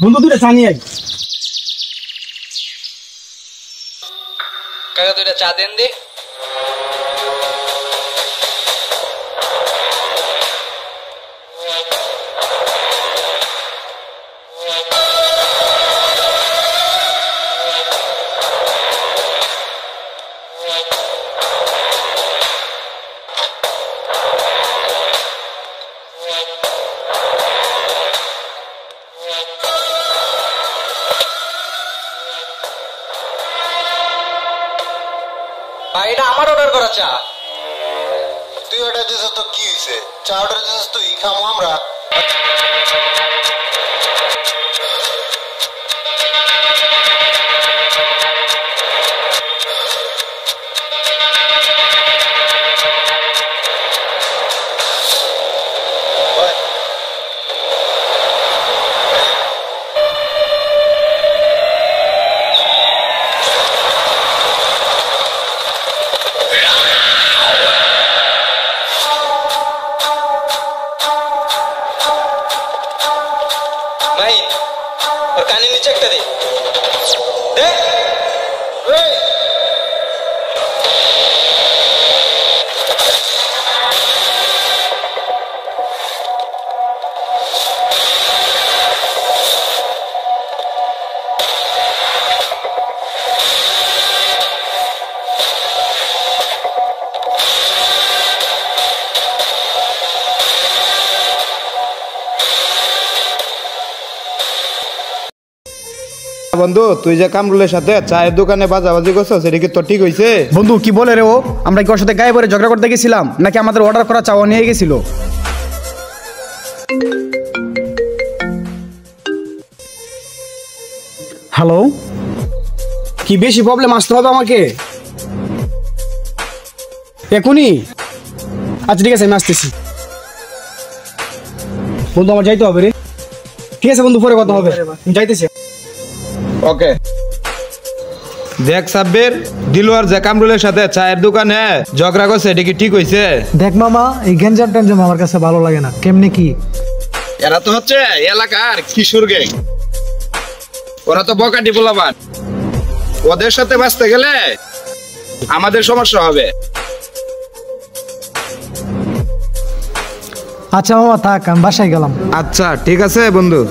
বন্ধু দুইটা চা নিয়ে আই। কাকা দুইটা চা দেন দি। ভাই এটা আমার অর্ডার করা চা। তুই অর্ডার দিস তো কি হইছে? চা অর্ডার দিস তুই, খামো আমরা। ভাই ওর কানের নিচে একটা দে। বন্ধু তুই যে কামরুলের সাথে চায়ের দোকানে বাজাবাজি করছো সেটা কি তোর ঠিক হয়েছে? বন্ধু কি বলে রে ও? আমরা কি ওর সাথে গায়ে পরে ঝগড়া করতে গেছিলাম নাকি আমাদের অর্ডার করা চাওয়া নিয়ে গেছিল? হ্যালো, কি বেশি প্রবলেম আসতে হবে আমাকে এখনই? আচ্ছা ঠিক আছে, আমি আসতেছি। বন্ধু আমার যাইতে হবে রে। ঠিক আছে বন্ধু, পরে কথা হবে, আমি যাইতেছি। ওকে। দেখ সাব্বির, দিলওয়ার যে কামরুলের সাথে চায়ের দোকানে ঝগড়া করছে এটা কি ঠিক হয়েছে? দেখ মামা, এই গেঞ্জাম টেঞ্জাম আমার কাছে ভালো লাগে না। কেমনে কি? এরা তো হচ্ছে এলাকার কিশোর গ্যাং, ওরা তো বকাটি পোলাপান। ওদের সাথে বাঁচতে গেলে আমাদের সমস্যা হবে। আচ্ছা মামা থাক, আমি বাসায় গেলাম। আচ্ছা ঠিক আছে বন্ধু।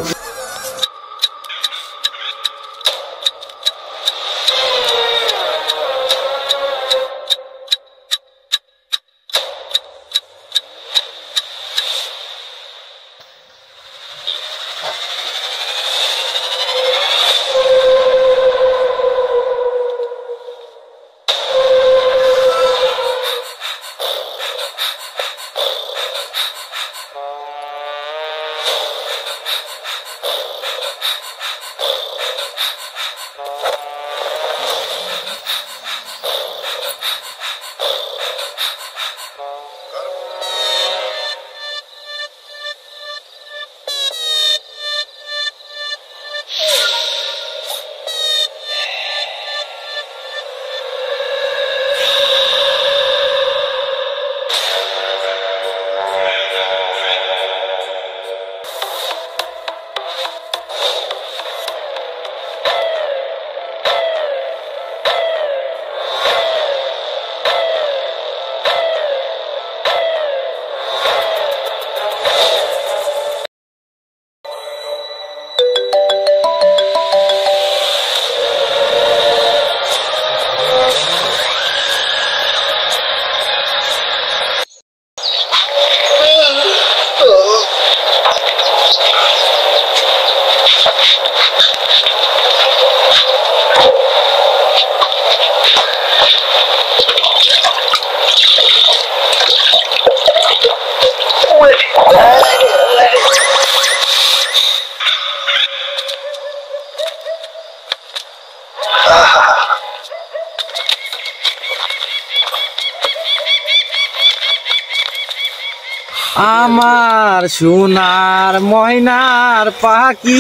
আমার সোনার ময়নার পাখি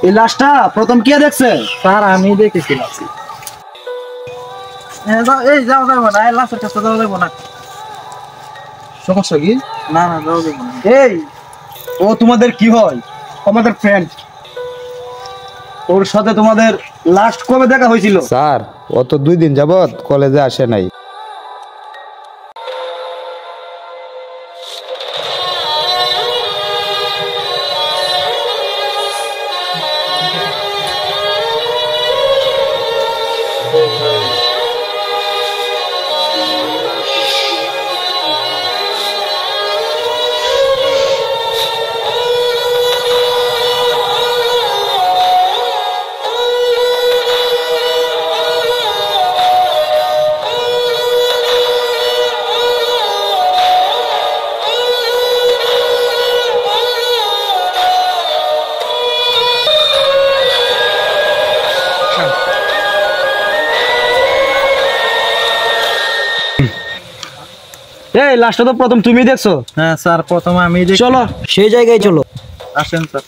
এই লাশটা প্রথম কে দেখছে? স্যার আমি দেখেছিলাম। এই যাও যাবো না, লাশের কাছে যাওয়া যাবো না। সমস্যা কি? না না যাওয়া যাবো না। এই ও তোমাদের কি হয়? আমাদের ফ্রেন্ড। ওর সাথে তোমাদের লাস্ট কবে দেখা হয়েছিল? স্যার ও তো 2 দিন যাবত কলেজে আসে নাই। এই লাশটা তো প্রথম তুমি দেখছো। হ্যাঁ স্যার প্রথমে আমি দেখি। চলো সেই জায়গায় চলো। আসেন স্যার।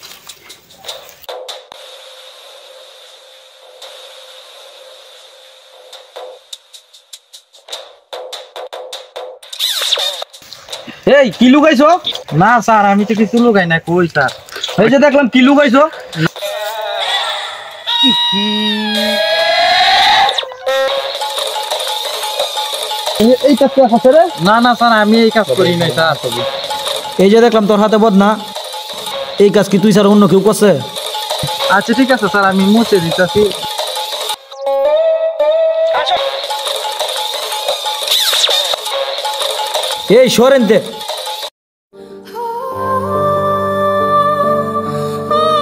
এই কি লুকাইছো? না স্যার আমি তো কিছু লুকাই না, কই স্যার? এই যে দেখলাম কি লুকাইছো। এই কাজ কে করছে রে? না না স্যার আমি এই কাজ করি নাই স্যার। এই যে দেখলাম তোর হাতে বদনা, এই কাজ কি তুই স্যার অন্য কেউ করছে? আচ্ছা ঠিক আছে স্যার, আমি মুছে দিতেছি। এই সরেনতে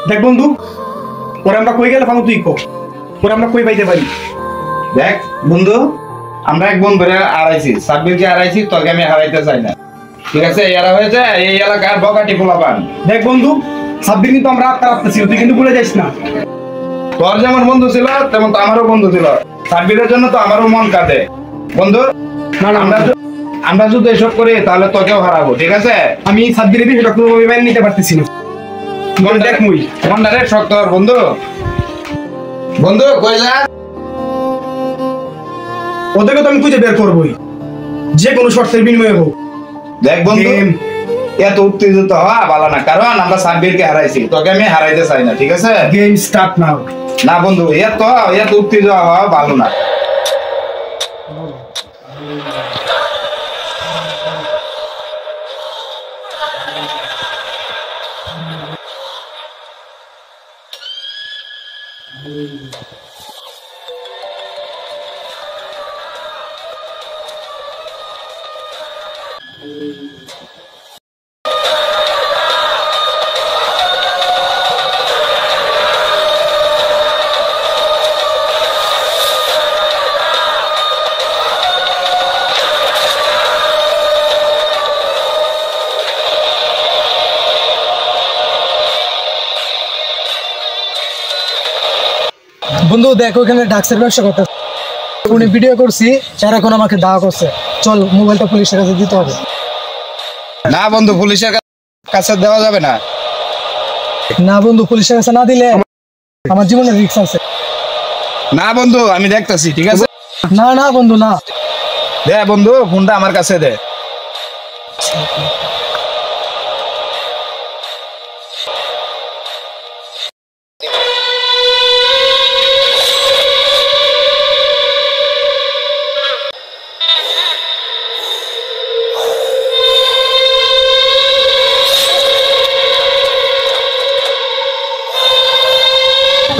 দেখ বন্ধু, পরে আমরা কই গেলে ফামু তুই কো, পরে আমরা কই পাইতে পারি। দেখ বন্ধু, আমরা এক বন্ধুরে হারাইছি, সাব্বিরকে হারাইছি, তোকে আমি হারাইতে চাই না। ঠিক আছে, এরা হয়েছে এই এলাকার বকাটি পোলাপান। দেখ বন্ধু, 7 দিন কিন্তু আমরা আটটা ছিল, তুই কিন্তু ভুলে যাইস না। তোর যেমন বন্ধু ছিল তেমন তো আমারও বন্ধু ছিল। সাব্বিরের জন্য তো আমারও মন কাঁদে বন্ধু। আমরা যদি এসব করি তাহলে তোকেও হারাবো। ঠিক আছে, আমি 7 দিনে সেটা কোনো মোবাইল নিতে পারতেছি না। দেখ মুই মনটারে শক্ত কর বন্ধু। বন্ধু কই যা? ওদেরকে তো আমি খুঁজে বের করবোই, যে কোনো শর্তের বিনিময়ে হোক। দেখ বন্ধু, এত উত্তেজিত হওয়া ভালো না, কারণ আমরা সাব্বিরকে হারাইছি, তোকে আমি হারাইতে চাই না। ঠিক আছে, গেম স্টার্ট নাও। না বন্ধু, এত উত্তেজিত হওয়া ভালো না। বন্ধু দেখ ওখানে ডাক্সের ব্যবসা করতে উনি ভিডিও করছি, স্যার এখন আমাকে দাওয়া করছে, চল মোবাইলটা পুলিশের কাছে দিতে হবে। না বন্ধু, পুলিশের কাছে দেওয়া যাবে না। না বন্ধু, পুলিশের কাছে না দিলে আমার জীবনের রিস্ক আছে। না বন্ধু, আমি দেখতেছি। ঠিক আছে, না না বন্ধু না। দে বন্ধু, ফোনটা আমার কাছে দে।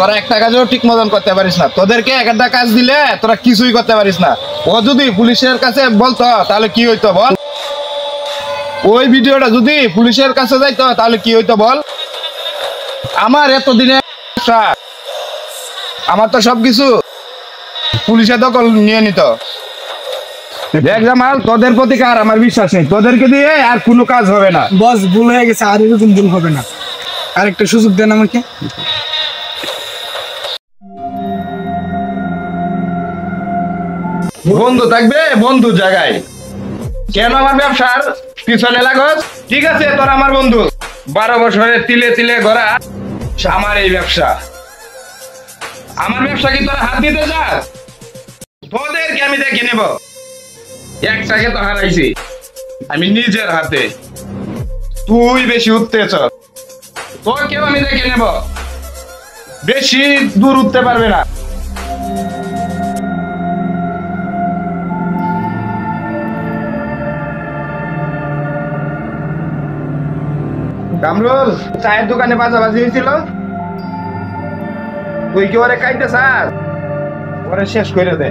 তোরা একটা কাজও ঠিক মতন করতে পারিস না, তোদেরকে একটা কাজ দিলে তোরা কিছুই করতে পারিস না। ও যদি পুলিশের কাছে বলতো তাহলে কি হইতো বল? ওই ভিডিওটা যদি পুলিশের কাছে যাইতো তাহলে কি হইতো বল? আমার এতদিনে আমার তো সবকিছু পুলিশে দখল নিয়ে নিত। দেখ জামাল, তোদের প্রতি আর আমার বিশ্বাস নেই, তোদেরকে দিয়ে আর কোনো কাজ হবে না। বস ভুল হয়ে গেছে, আর এরকম ভুল হবে না, আরেকটা সুযোগ দেন আমাকে। বন্ধু থাকবে বন্ধু জায়গায়, কেন আমার ব্যবসার পিছনে লাগস? ঠিক আছে, তোর আমার বন্ধু, 12 বছরের তিলে তিলে গড়া আমার এই ব্যবসা, আমার ব্যবসা কি তোরা হাত দিতে চাস? তোদেরকে আমি দেখে নেব। একটাকে তো হারাইছি আমি নিজের হাতে, তুই বেশি উঠতেছ, তোকেও আমি দেখে নেব। বেশি দূর উঠতে পারবে না। কামরুল, চায়ের দোকানে বাজাবাজি হয়েছিল, তুই কি ওরে খাইতে চাস? ওরে শেষ করে দে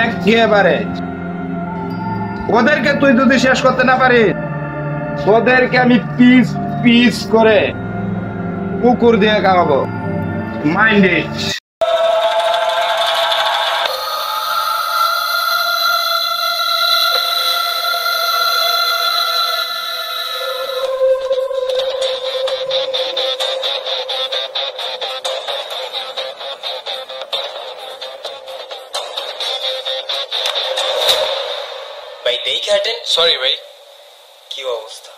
একেবারে। ওদেরকে তুই যদি শেষ করতে না পারিস, ওদেরকে আমি পিস পিস করে কুকুর দিয়ে খাওয়াবো। Mind it. ভাই দেখে হাঁটেন। সরি ভাই, কি অবস্থা?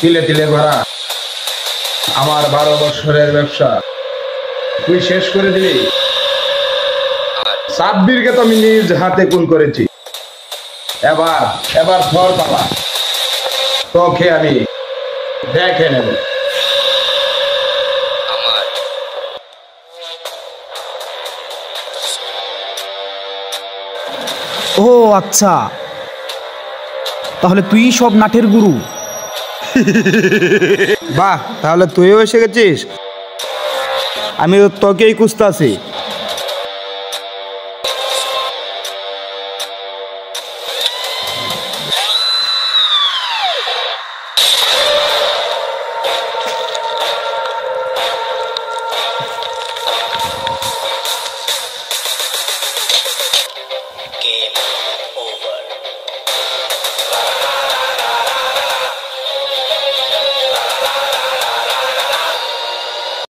তিলে তিলে ভরা আমার 12 বছরের ব্যবসা তুই শেষ করে দিলি। সাব্বিরকে তো আমি নিজ হাতে খুন করেছি। এবার ধর পালা, তোকে আমি দেখে নেব। ও আচ্ছা, তাহলে তুই সব নাটের গুরু। বাহ, তাহলে তুইও এসে গেছিস। আমি তোকেই খুঁজতে আছি।